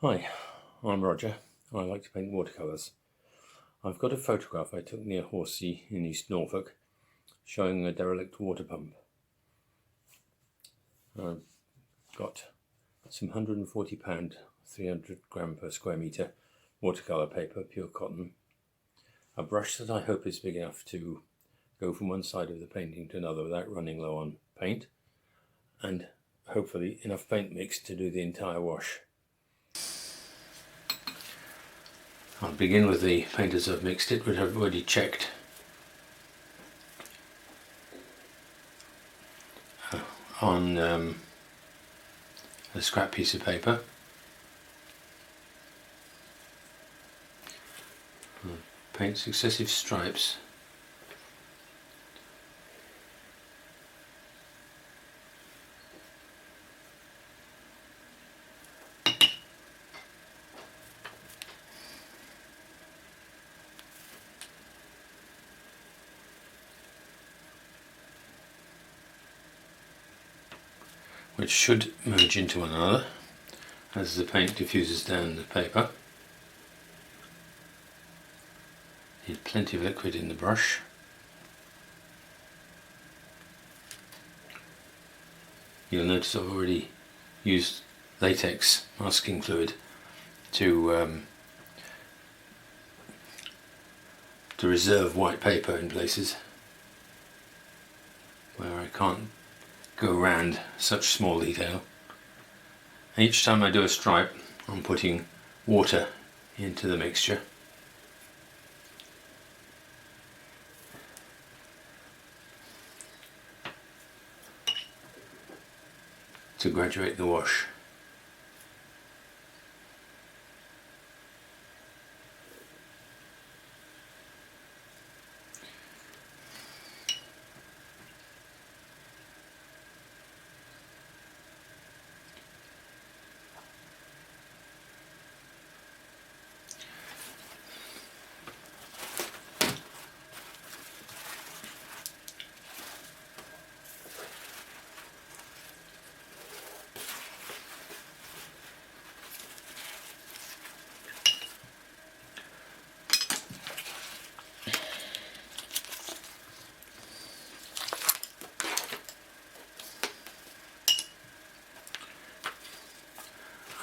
Hi, I'm Roger. I like to paint watercolours. I've got a photograph I took near Horsey in East Norfolk showing a derelict water pump. I've got some £140, 300 gram per square metre watercolour paper, pure cotton, a brush that I hope is big enough to go from one side of the painting to another without running low on paint, and hopefully enough paint mix to do the entire wash. I'll begin with the paint as I've mixed it, which I've already checked. On a scrap piece of paper. Paint successive stripes which should merge into one another as the paint diffuses down the paper. Need plenty of liquid in the brush. You'll notice I've already used latex masking fluid to reserve white paper in places where I can't go around such small detail. And each time I do a stripe, I'm putting water into the mixture. To graduate the wash.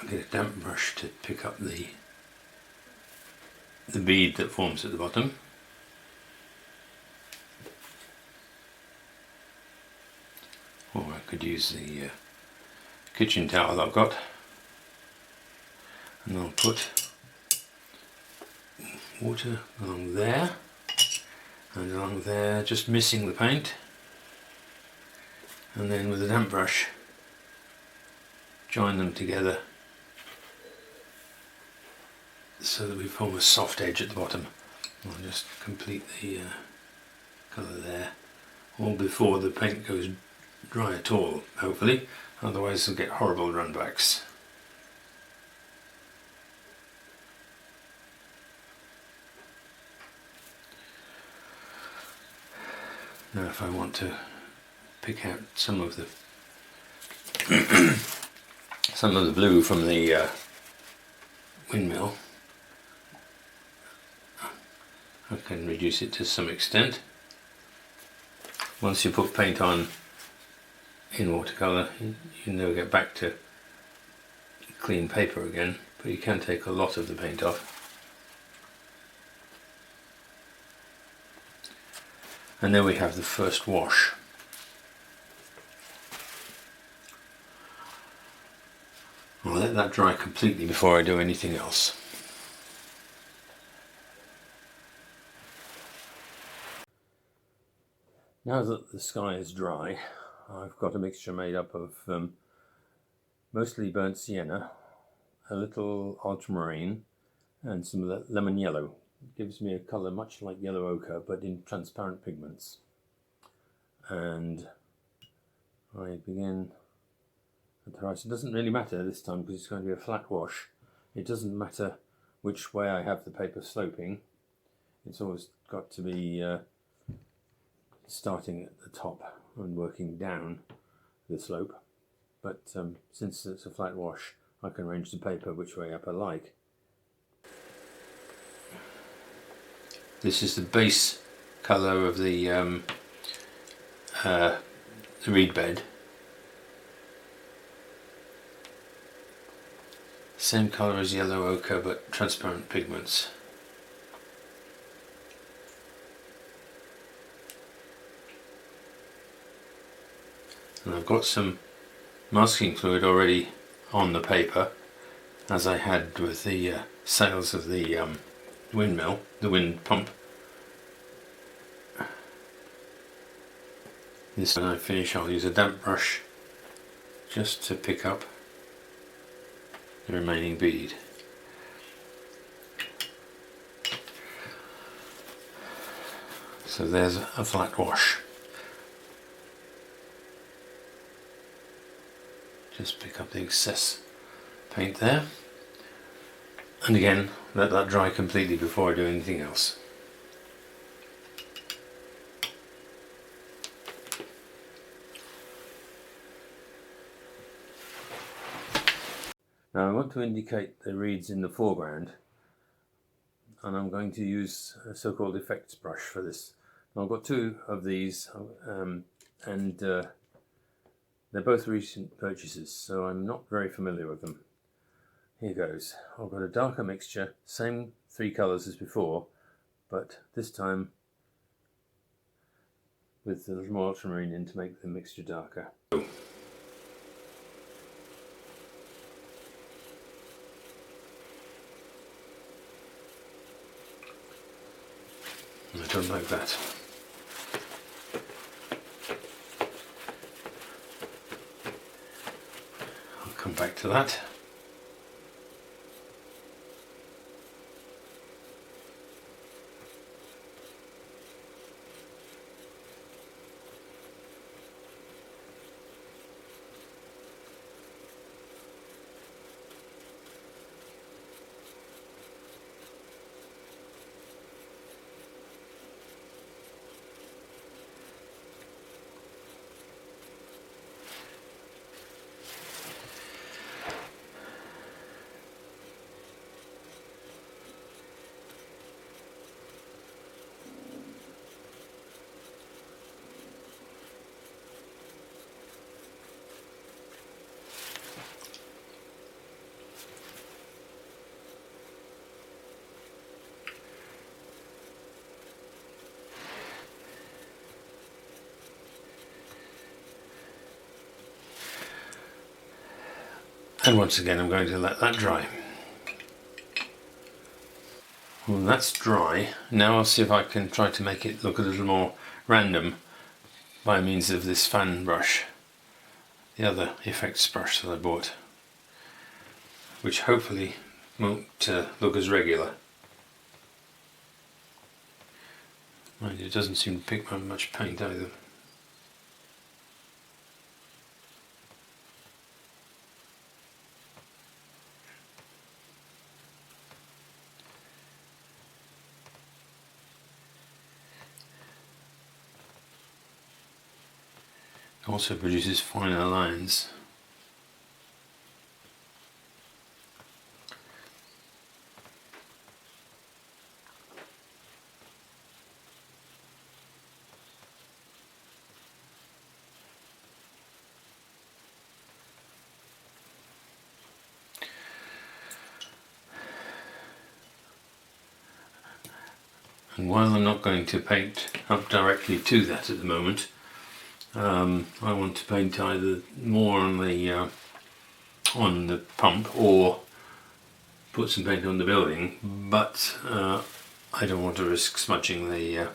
I'll get a damp brush to pick up the bead that forms at the bottom. Or I could use the kitchen towel I've got, and I'll put water along there and along there, just missing the paint, and then with a damp brush join them together so that we form a soft edge at the bottom. I'll just complete the colour there, all before the paint goes dry at all, hopefully, otherwise you'll get horrible runbacks. Now if I want to pick out some of the some of the blue from the windmill, I can reduce it to some extent. Once you put paint on in watercolour, you never get back to clean paper again, but you can take a lot of the paint off. And there we have the first wash. I'll let that dry completely before I do anything else. Now that the sky is dry, I've got a mixture made up of mostly burnt sienna, a little ultramarine, and some lemon yellow. It gives me a colour much like yellow ochre, but in transparent pigments. And I begin at the horizon. It doesn't really matter this time because it's going to be a flat wash. It doesn't matter which way I have the paper sloping. It's always got to be starting at the top and working down the slope. But since it's a flat wash, I can arrange the paper which way up I like. This is the base colour of the reed bed. Same colour as yellow ochre but transparent pigments. And I've got some masking fluid already on the paper, as I had with the sails of the windmill, the wind pump. This, when I finish, I'll use a damp brush just to pick up the remaining bead. So there's a flat wash. Just pick up the excess paint there, and again let that dry completely before I do anything else. Now I want to indicate the reeds in the foreground, and I'm going to use a so-called effects brush for this. Now I've got two of these, and they're both recent purchases, so I'm not very familiar with them. Here goes. I've got a darker mixture, same three colours as before, but this time with a little more ultramarine in to make the mixture darker. I don't like that. I'll come back to that. And once again I'm going to let that dry. Well, that's dry. Now I'll see if I can try to make it look a little more random by means of this fan brush, the other effects brush that I bought, which hopefully won't look as regular. Mind you, it doesn't seem to pick up much paint either. Also produces finer lines. And while I'm not going to paint up directly to that at the moment, I want to paint either more on the pump or put some paint on the building, but I don't want to risk smudging the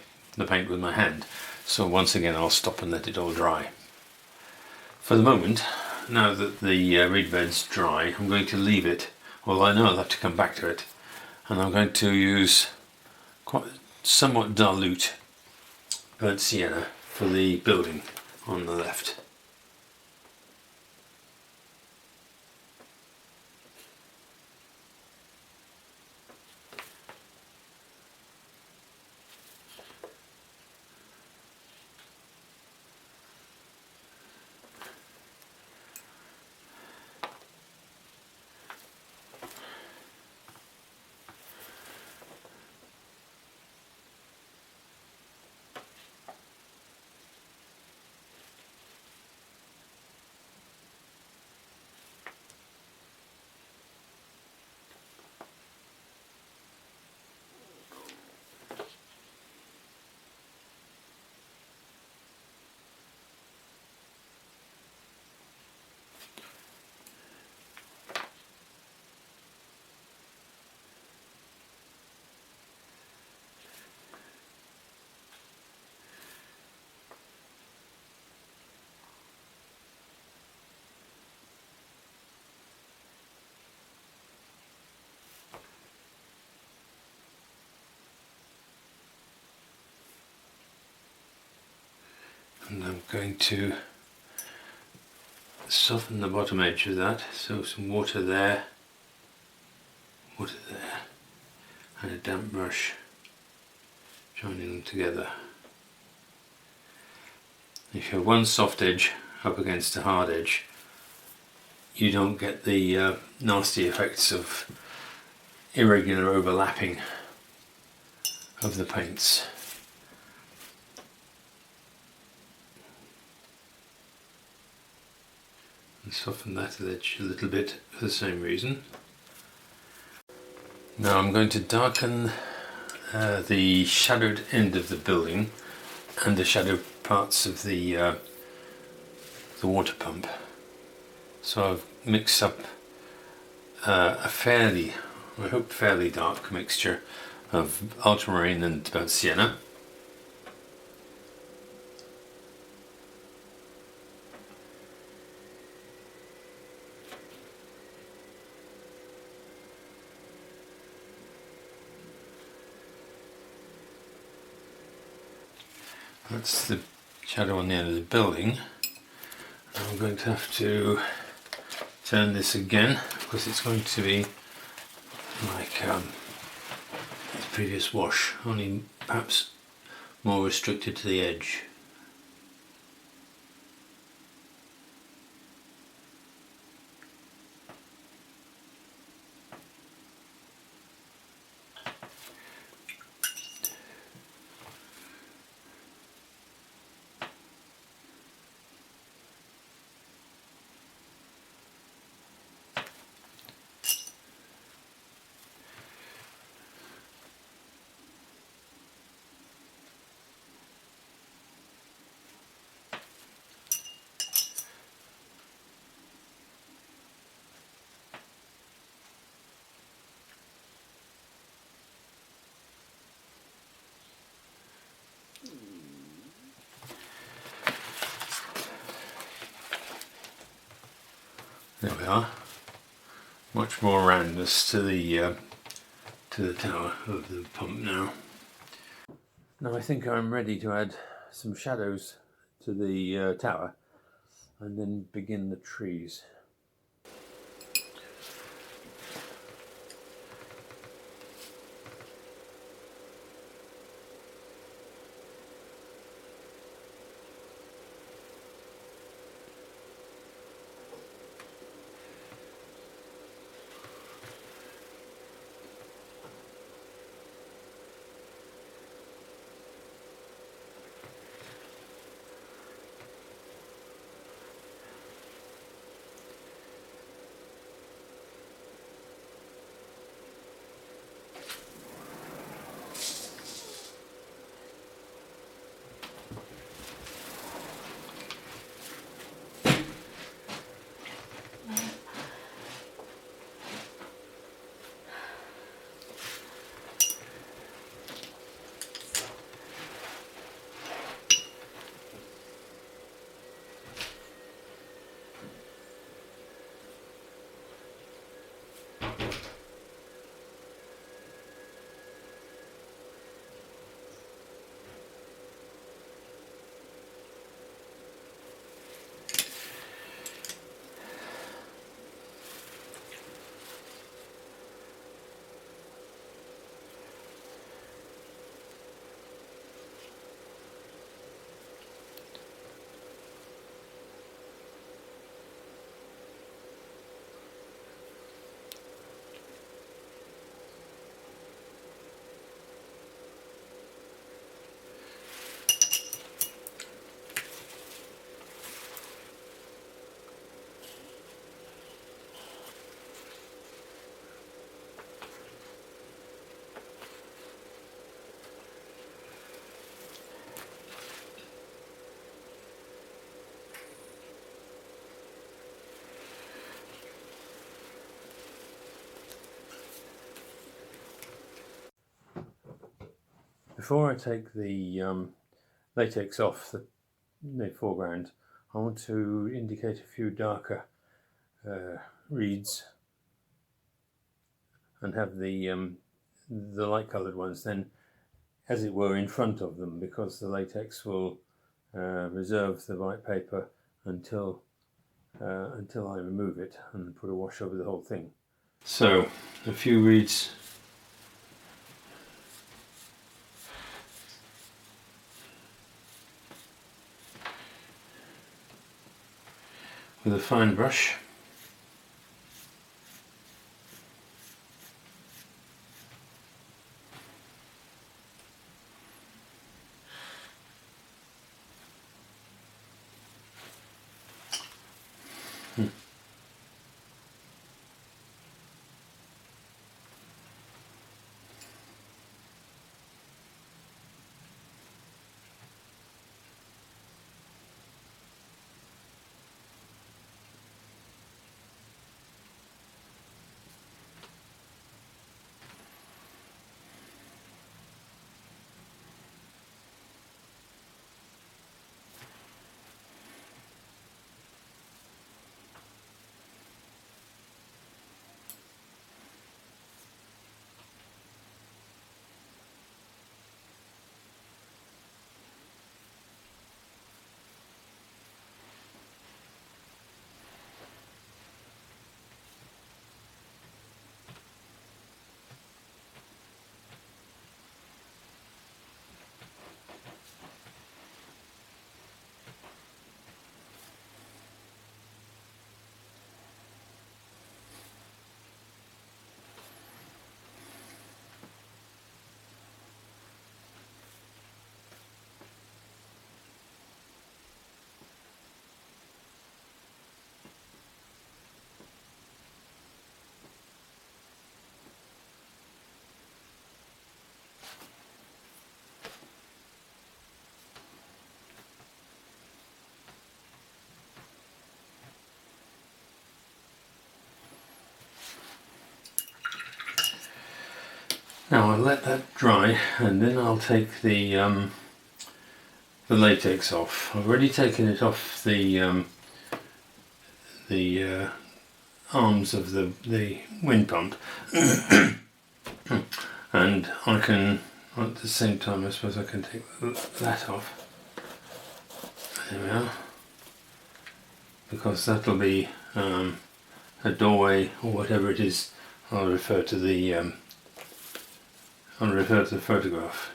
paint with my hand. So once again I'll stop and let it all dry. For the moment, now that the reed bed's dry, I'm going to leave it, although I know I'll have to come back to it, and I'm going to use somewhat dilute burnt sienna for the building on the left. going to soften the bottom edge of that, so some water there, and a damp brush joining them together. If you have one soft edge up against a hard edge, you don't get the nasty effects of irregular overlapping of the paints. And soften that edge a little bit for the same reason. Now I'm going to darken the shadowed end of the building and the shadowed parts of the water pump. So I've mixed up a fairly dark mixture of ultramarine and burnt sienna. That's the shadow on the end of the building. I'm going to have to turn this again because it's going to be like the previous wash, only perhaps more restricted to the edge. There we are. Much more roundness to the tower of the pump now. Now I think I'm ready to add some shadows to the tower and then begin the trees. Before I take the latex off the foreground, I want to indicate a few darker reeds and have the light coloured ones then, as it were, in front of them, because the latex will reserve the white paper until I remove it and put a wash over the whole thing. So a few reeds with a fine brush. Now I'll let that dry, and then I'll take the latex off. I've already taken it off the arms of the wind pump, and I can, at the same time, I suppose I can take that off. There we are, because that'll be a doorway or whatever it is. I'll refer to the photograph.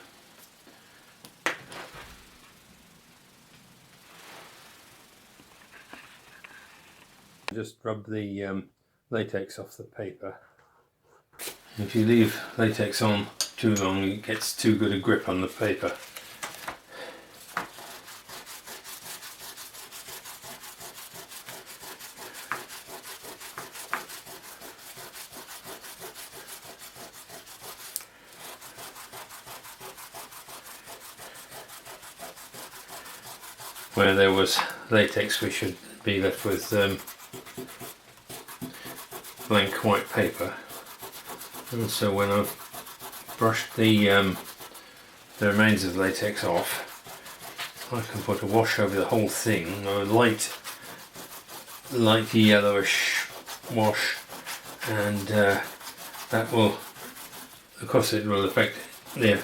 Just rub the latex off the paper. If you leave latex on too long, it gets too good a grip on the paper. Where there was latex, we should be left with blank white paper. And so when I've brushed the remains of latex off, I can put a wash over the whole thing, a light yellowish wash, and that will, of course, it will affect the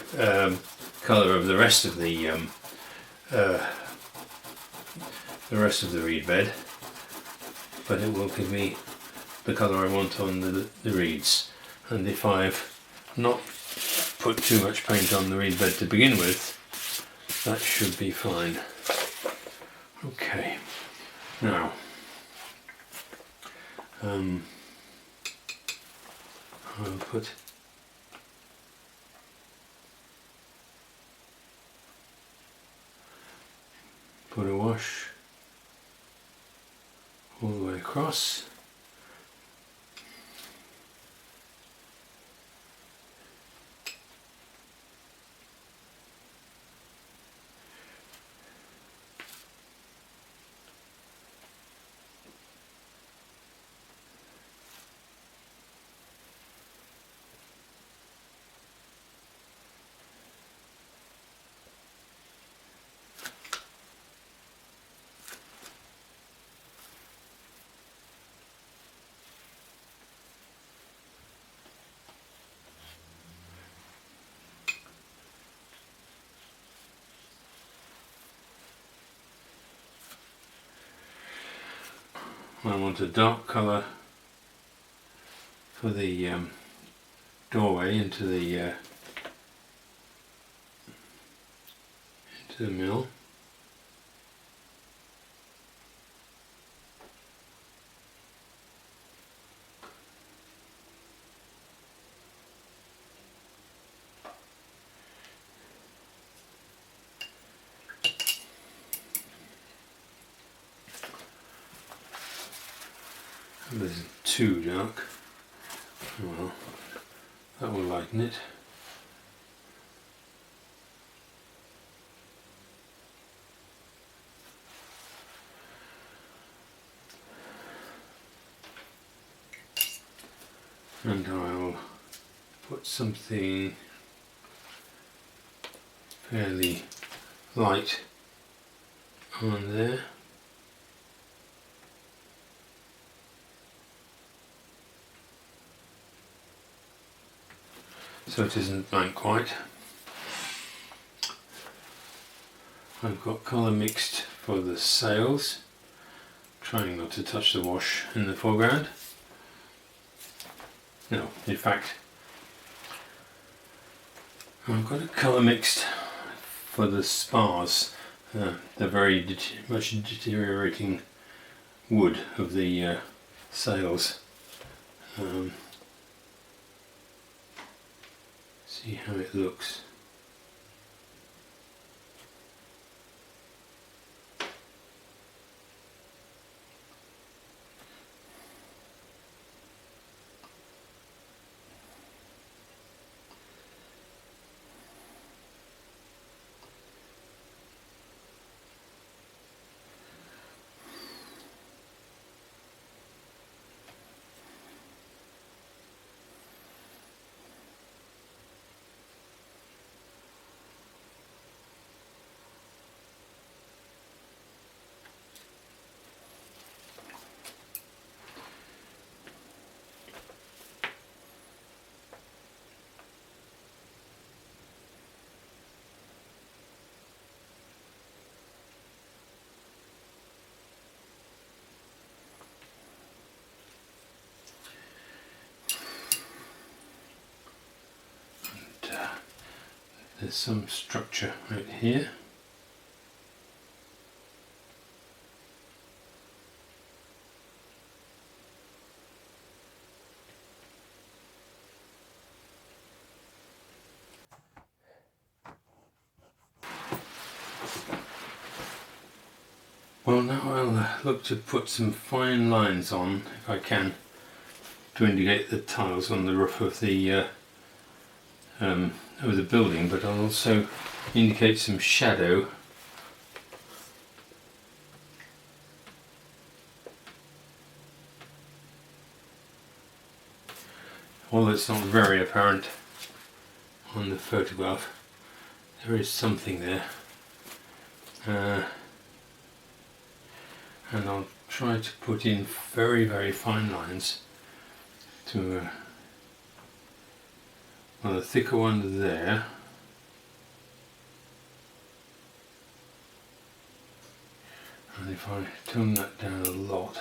colour of the rest of the reed bed, but it will give me the colour I want on the reeds. And if I've not put too much paint on the reed bed to begin with, that should be fine. Okay, now I'll put a wash all the way across. I want a dark colour for the doorway into the mill. This is too dark. Well, that will lighten it. And I'll put something fairly light on there. So it isn't blank white. I've got colour mixed for the sails, trying not to touch the wash in the foreground. No, in fact, I've got a colour mixed for the spars, the very much deteriorating wood of the sails. See how it looks. There's some structure right here. Well, now I'll look to put some fine lines on, if I can, to indicate the tiles on the roof of the building, but I'll also indicate some shadow although it's not very apparent on the photograph. There is something there, and I'll try to put in very, very fine lines to well, a thicker one there, and if I tone that down a lot,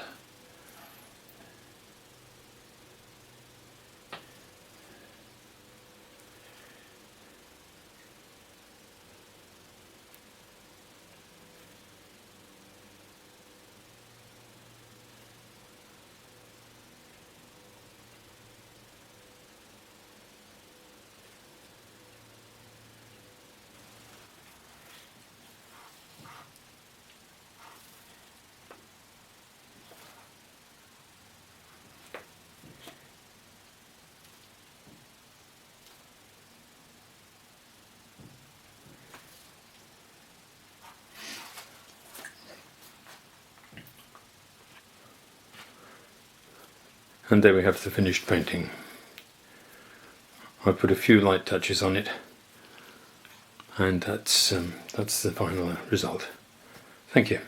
and there we have the finished painting. I put a few light touches on it, and that's the final result. Thank you.